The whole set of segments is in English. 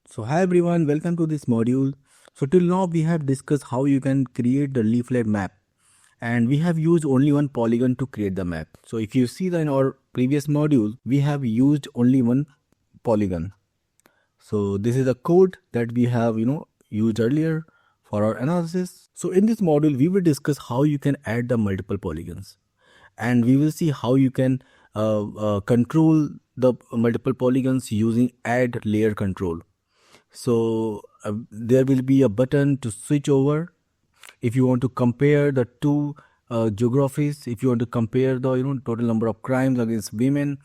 So hi everyone, welcome to this module. So till now we have discussed how you can create the leaflet map, and we have used only one polygon to create the map. So if you see that in our previous module, we have used only one polygon. So this is the code that we have used earlier for our analysis. So in this module we will discuss how you can add the multiple polygons, and we will see how you can control the multiple polygons using add layer control. So there will be a button to switch over if you want to compare the two geographies. If you want to compare the total number of crimes against women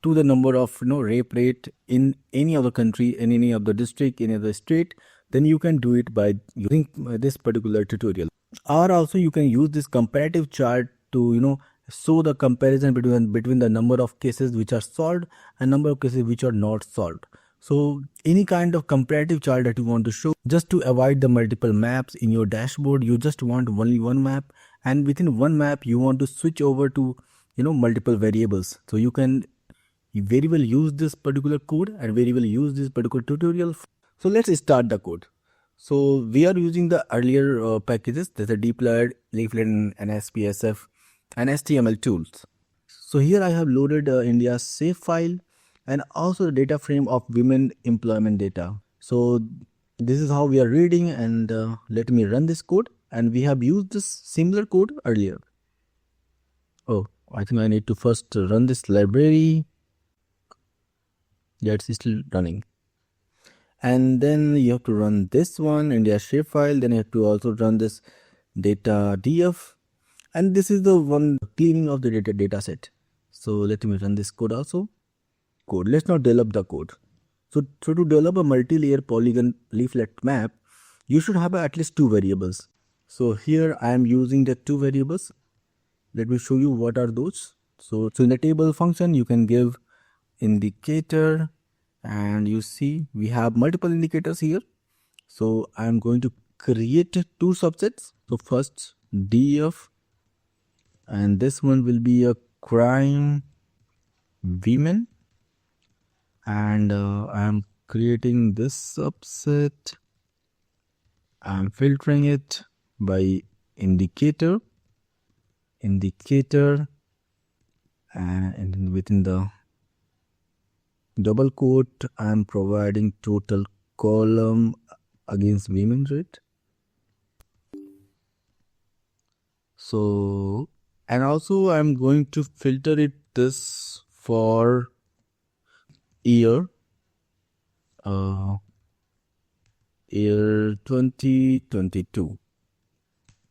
to the number of rape rate in any other country, in any of the district, any other state, then you can do it by using this particular tutorial. Or also you can use this comparative chart to show the comparison between the number of cases which are solved and number of cases which are not solved. So any kind of comparative chart that you want to show, just to avoid the multiple maps in your dashboard, you just want only one map, and within one map you want to switch over to multiple variables. So you can very well use this particular code and very well use this particular tutorial. So let's start the code. So we are using the earlier packages, that are deployed, leaflet, and SPSF and HTML tools. So here I have loaded India's save file and also the data frame of women employment data. So this is how we are reading, and let me run this code. And we have used this similar code earlier. Oh, I think I need to first run this library. Yeah, it's still running. And then you have to run this one, India shapefile. Then you have to also run this data df, and this is the one cleaning of the data set. So let me run this code also. Let's now develop the code. So to develop a multi-layer polygon leaflet map, you should have at least two variables. So here I am using the two variables. Let me show you what are those. So in the table function you can give indicator, and you see we have multiple indicators here. So I am going to create two subsets. So first df, and this one will be a crime women, and I am creating this subset. I am filtering it by indicator, and within the double quote I am providing total column against women rate. So, and also I am going to filter it this for year 2022.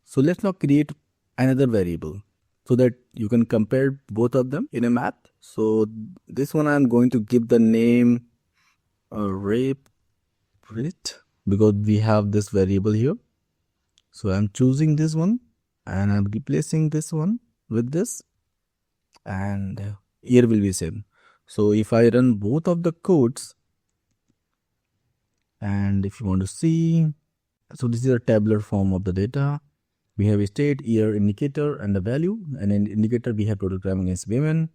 So let's now create another variable so that you can compare both of them in a map. So this one I'm going to give the name rape rate, because we have this variable here. So I'm choosing this one and I'm replacing this one with this, and year will be same. So if I run both of the codes, and if you want to see, so this is a tabular form of the data. We have a state, year, indicator, and the value. And in indicator we have total crime against women,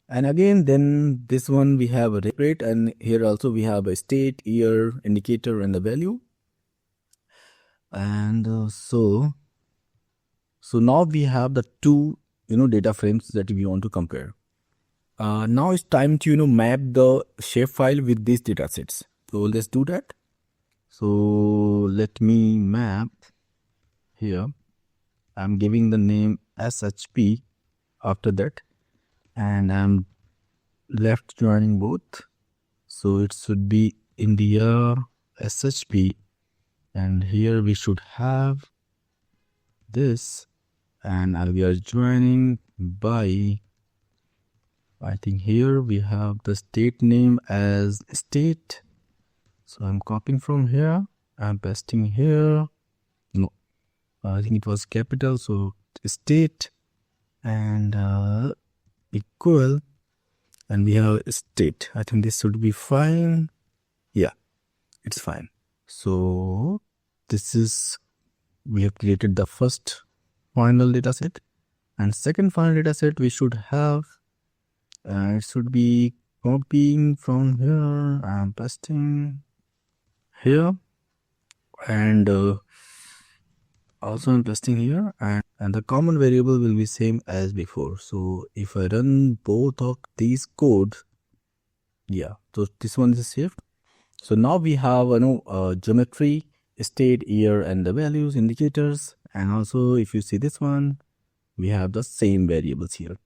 and again then this one we have a rape rate, and here also we have a state, year, indicator, and the value. And so now we have the two data frames that we want to compare. Now it's time to map the shapefile with these data sets. So let's do that. So let me map here. I'm giving the name SHP after that, and I'm left joining both. So it should be India SHP, and here we should have this, and we are joining by, I think here we have the state name as state. So I'm copying from here, I'm pasting here. No, I think it was capital, so state and equal, and we have state. I think this should be fine. Yeah, it's fine. So this is, we have created the first final data set, and second final data set we should have, it should be copying from here, I'm pasting. here, and also I'm testing here, and the common variable will be same as before. So if I run both of these codes, yeah, so this one is saved. So now we have geometry, state, year, and the values indicators. And also if you see this one, we have the same variables here.